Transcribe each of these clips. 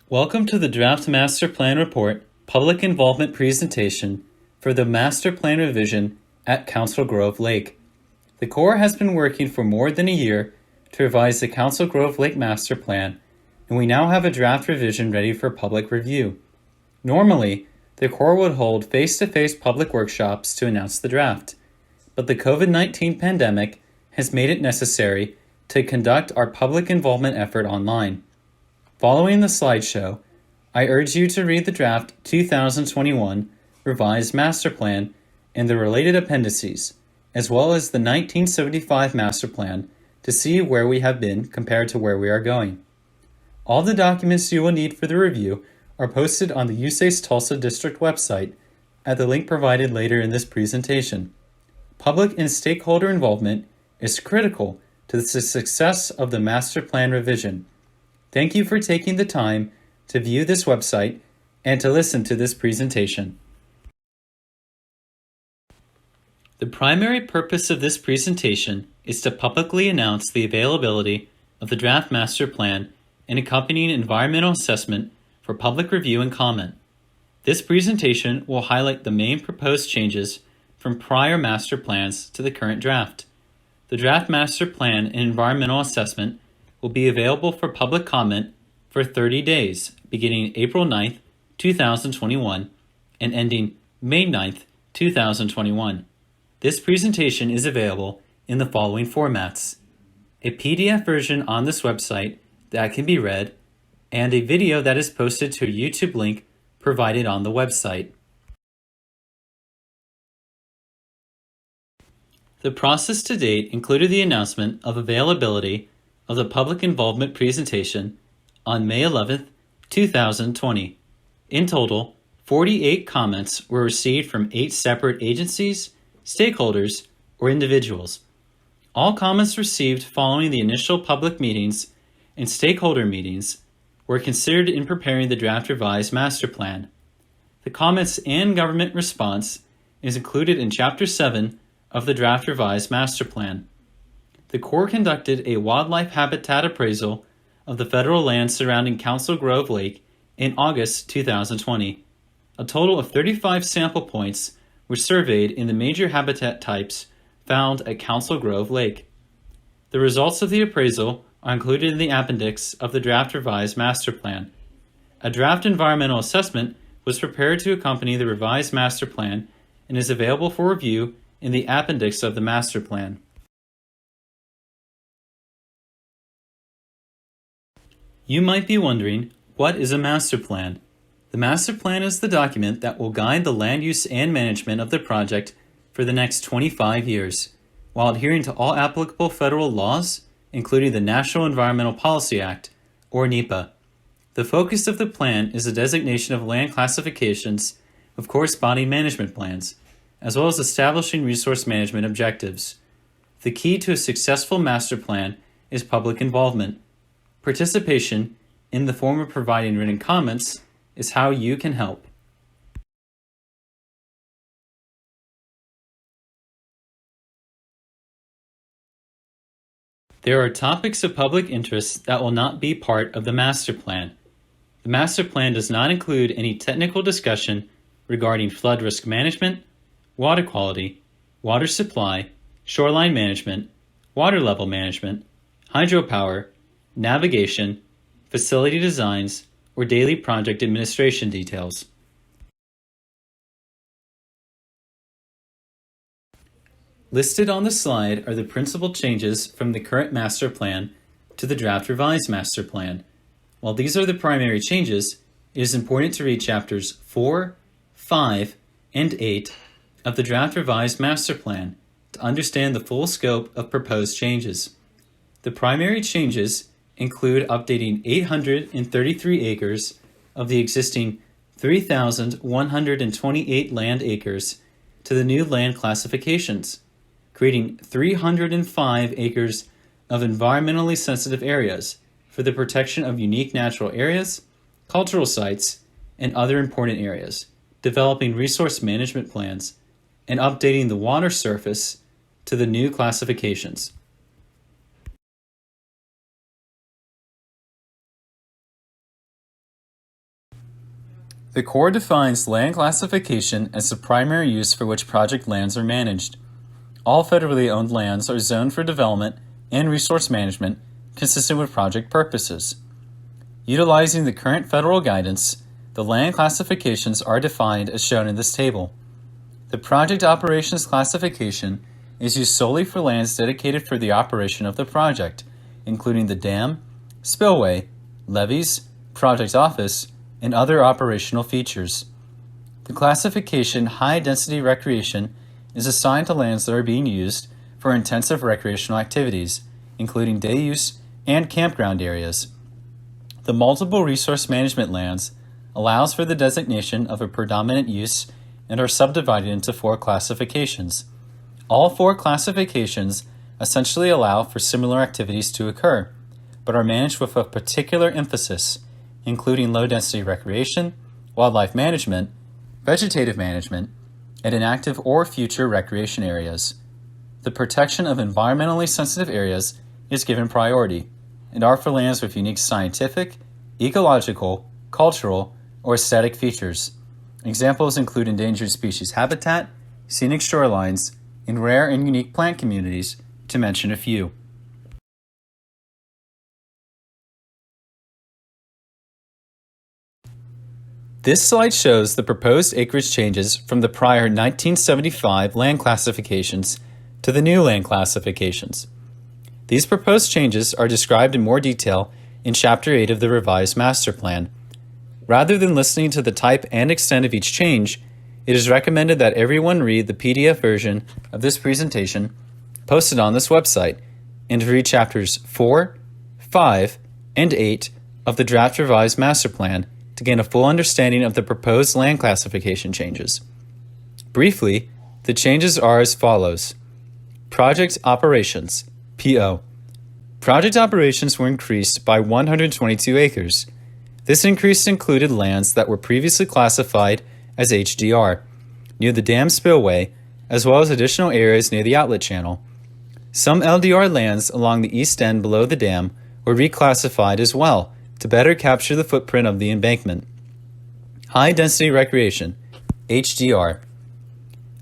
Welcome to the Draft Master Plan Report Public Involvement Presentation for the Master Plan Revision at Council Grove Lake. The Corps has been working for more than a year to revise the Council Grove Lake Master Plan, and we now have a draft revision ready for public review. Normally, the Corps would hold face-to-face public workshops to announce the draft, but the COVID-19 pandemic has made it necessary to conduct our public involvement effort online. Following the slideshow, I urge you to read the draft 2021 Revised Master Plan and the related appendices, as well as the 1975 Master Plan to see where we have been compared to where we are going. All the documents you will need for the review are posted on the USACE Tulsa District website at the link provided later in this presentation. Public and stakeholder involvement is critical to the success of the Master Plan revision. Thank you for taking the time to view this website and to listen to this presentation. The primary purpose of this presentation is to publicly announce the availability of the Draft Master Plan and accompanying environmental assessment for public review and comment. This presentation will highlight the main proposed changes from prior master plans to the current draft. The Draft Master Plan and environmental assessment will be available for public comment for 30 days, beginning April 9th, 2021, and ending May 9th, 2021. This presentation is available in the following formats: a PDF version on this website that can be read, and a video that is posted to a YouTube link provided on the website. The process to date included the announcement of availability of the public involvement presentation on May 11th, 2020. In total, 48 comments were received from 8 separate agencies, stakeholders, or individuals. All comments received following the initial public meetings and stakeholder meetings were considered in preparing the draft revised master plan. The comments and government response is included in Chapter 7 of the draft revised master plan. The Corps conducted a wildlife habitat appraisal of the federal land surrounding Council Grove Lake in August 2020. A total of 35 sample points were surveyed in the major habitat types found at Council Grove Lake. The results of the appraisal are included in the appendix of the draft revised master plan. A draft environmental assessment was prepared to accompany the revised master plan and is available for review in the appendix of the master plan. You might be wondering, what is a master plan? The master plan is the document that will guide the land use and management of the project for the next 25 years, while adhering to all applicable federal laws, including the National Environmental Policy Act, or NEPA. The focus of the plan is the designation of land classifications of corresponding management plans, as well as establishing resource management objectives. The key to a successful master plan is public involvement. Participation, in the form of providing written comments, is how you can help. There are topics of public interest that will not be part of the master plan. The master plan does not include any technical discussion regarding flood risk management, water quality, water supply, shoreline management, water level management, hydropower, navigation, facility designs, or daily project administration details. Listed on the slide are the principal changes from the current master plan to the draft revised master plan. While these are the primary changes, it is important to read chapters 4, 5, and 8 of the draft revised master plan to understand the full scope of proposed changes. The primary changes include updating 833 acres of the existing 3,128 land acres to the new land classifications, creating 305 acres of environmentally sensitive areas for the protection of unique natural areas, cultural sites, and other important areas, developing resource management plans, and updating the water surface to the new classifications. The Corps defines land classification as the primary use for which project lands are managed. All federally owned lands are zoned for development and resource management consistent with project purposes. Utilizing the current federal guidance, the land classifications are defined as shown in this table. The project operations classification is used solely for lands dedicated for the operation of the project, including the dam, spillway, levees, project office, and other operational features. The classification high-density recreation is assigned to lands that are being used for intensive recreational activities, including day use and campground areas. The multiple resource management lands allows for the designation of a predominant use and are subdivided into 4 classifications. All 4 classifications essentially allow for similar activities to occur, but are managed with a particular emphasis, including low-density recreation, wildlife management, vegetative management, and inactive or future recreation areas. The protection of environmentally sensitive areas is given priority and are for lands with unique scientific, ecological, cultural, or aesthetic features. Examples include endangered species habitat, scenic shorelines, and rare and unique plant communities, to mention a few. This slide shows the proposed acreage changes from the prior 1975 land classifications to the new land classifications. These proposed changes are described in more detail in Chapter 8 of the revised master plan. Rather than listening to the type and extent of each change, it is recommended that everyone read the PDF version of this presentation posted on this website and read Chapters 4, 5, and 8 of the draft revised master plan to gain a full understanding of the proposed land classification changes. Briefly, the changes are as follows. Project operations, PO. Project operations were increased by 122 acres. This increase included lands that were previously classified as HDR, near the dam spillway, as well as additional areas near the outlet channel. Some LDR lands along the east end below the dam were reclassified as well to better capture the footprint of the embankment. High-density recreation, HDR.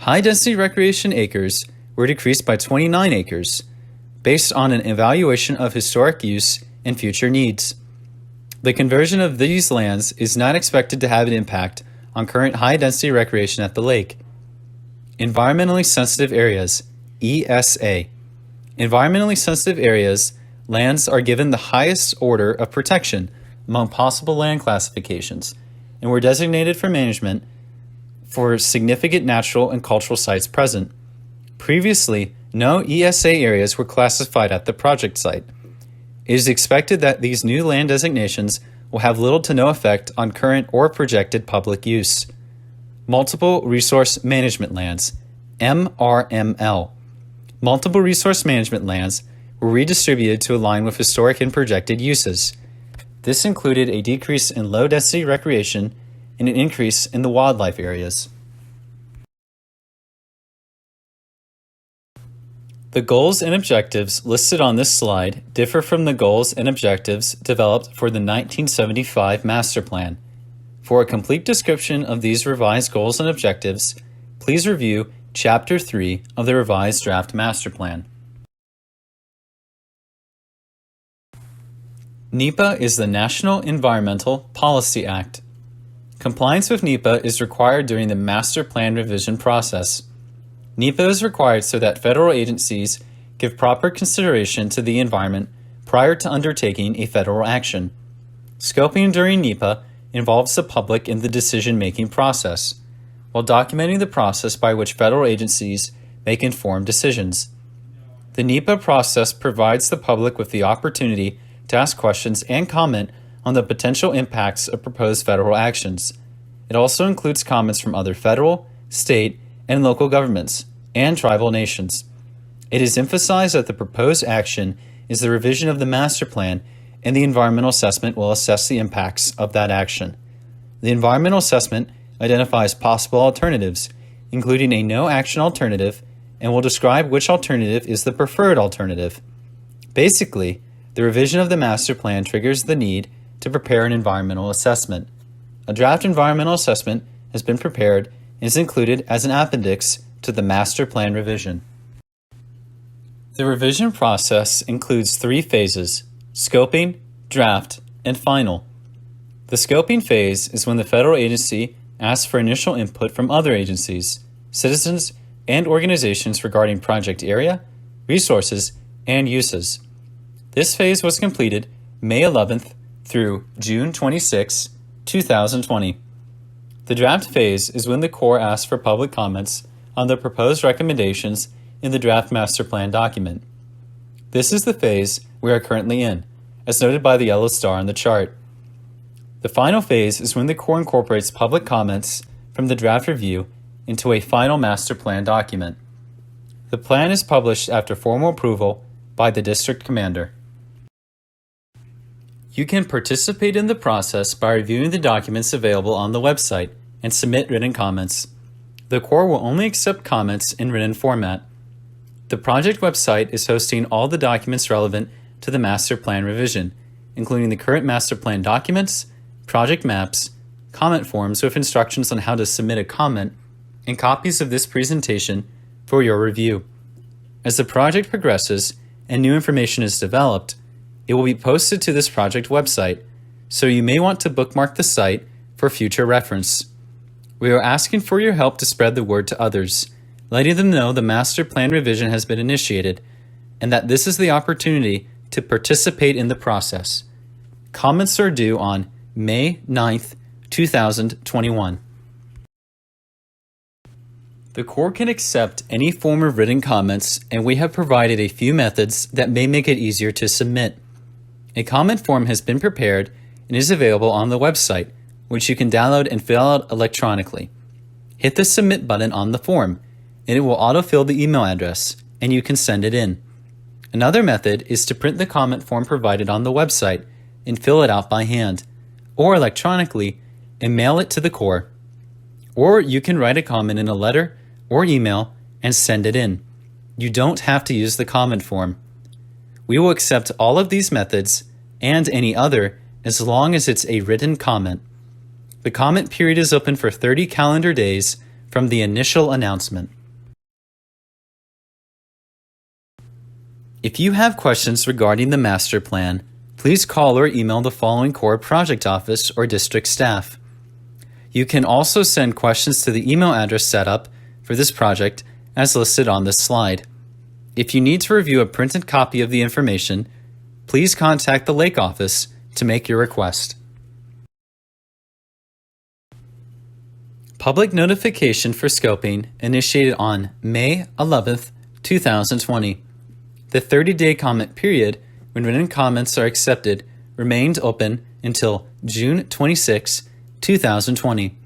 High-density recreation acres were decreased by 29 acres, based on an evaluation of historic use and future needs. The conversion of these lands is not expected to have an impact on current high-density recreation at the lake. Environmentally sensitive areas, ESA. Environmentally sensitive areas, lands are given the highest order of protection among possible land classifications and were designated for management for significant natural and cultural sites present. Previously, no ESA areas were classified at the project site. It is expected that these new land designations will have little to no effect on current or projected public use. Multiple Resource Management Lands, MRML. Multiple Resource Management Lands were redistributed to align with historic and projected uses. This included a decrease in low-density recreation and an increase in the wildlife areas. The goals and objectives listed on this slide differ from the goals and objectives developed for the 1975 Master Plan. For a complete description of these revised goals and objectives, please review Chapter 3 of the revised draft Master Plan. NEPA is the National Environmental Policy Act. Compliance with NEPA is required during the Master Plan revision process. NEPA is required so that federal agencies give proper consideration to the environment prior to undertaking a federal action. Scoping during NEPA involves the public in the decision-making process, while documenting the process by which federal agencies make informed decisions. The NEPA process provides the public with the opportunity to ask questions and comment on the potential impacts of proposed federal actions. It also includes comments from other federal, state, and local governments, and tribal nations. It is emphasized that the proposed action is the revision of the master plan, and the environmental assessment will assess the impacts of that action. The environmental assessment identifies possible alternatives, including a no-action alternative, and will describe which alternative is the preferred alternative. Basically, the revision of the master plan triggers the need to prepare an environmental assessment. A draft environmental assessment has been prepared and is included as an appendix to the master plan revision. The revision process includes 3 phases: scoping, draft, and final. The scoping phase is when the federal agency asks for initial input from other agencies, citizens, and organizations regarding project area, resources, and uses. This phase was completed May 11th through June 26, 2020. The draft phase is when the Corps asks for public comments on the proposed recommendations in the draft master plan document. This is the phase we are currently in, as noted by the yellow star on the chart. The final phase is when the Corps incorporates public comments from the draft review into a final master plan document. The plan is published after formal approval by the district commander. You can participate in the process by reviewing the documents available on the website and submit written comments. The Corps will only accept comments in written format. The project website is hosting all the documents relevant to the master plan revision, including the current master plan documents, project maps, comment forms with instructions on how to submit a comment, and copies of this presentation for your review. As the project progresses and new information is developed, it will be posted to this project website, so you may want to bookmark the site for future reference. We are asking for your help to spread the word to others, letting them know the master plan revision has been initiated and that this is the opportunity to participate in the process. Comments are due on May 9th, 2021. The Corps can accept any form of written comments, and we have provided a few methods that may make it easier to submit. A comment form has been prepared and is available on the website, which you can download and fill out electronically. Hit the Submit button on the form, and it will autofill the email address, and you can send it in. Another method is to print the comment form provided on the website and fill it out by hand, or electronically, and mail it to the Corps. Or you can write a comment in a letter or email and send it in. You don't have to use the comment form. We will accept all of these methods and any other as long as it's a written comment. The comment period is open for 30 calendar days from the initial announcement. If you have questions regarding the master plan, please call or email the following Corps project office or district staff. You can also send questions to the email address set up for this project as listed on this slide. If you need to review a printed copy of the information, please contact the Lake office to make your request. Public notification for scoping initiated on May 11th, 2020. The 30-day comment period, when written comments are accepted, remained open until June 26, 2020.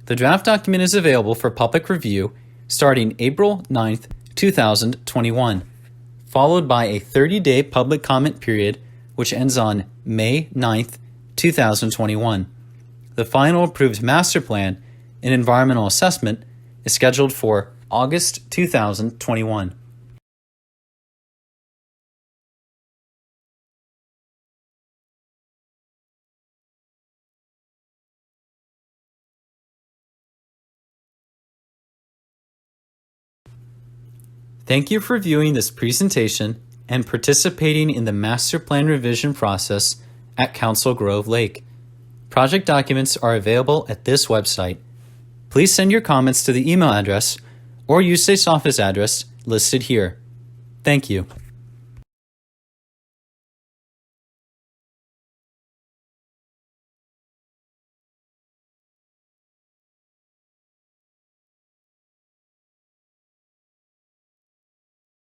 The draft document is available for public review starting April 9th, 2021, followed by a 30-day public comment period which ends on May 9th, 2021. The final approved master plan and environmental assessment is scheduled for August 2021. Thank you for viewing this presentation and participating in the master plan revision process at Council Grove Lake. Project documents are available at this website. Please send your comments to the email address or USACE office address listed here. Thank you.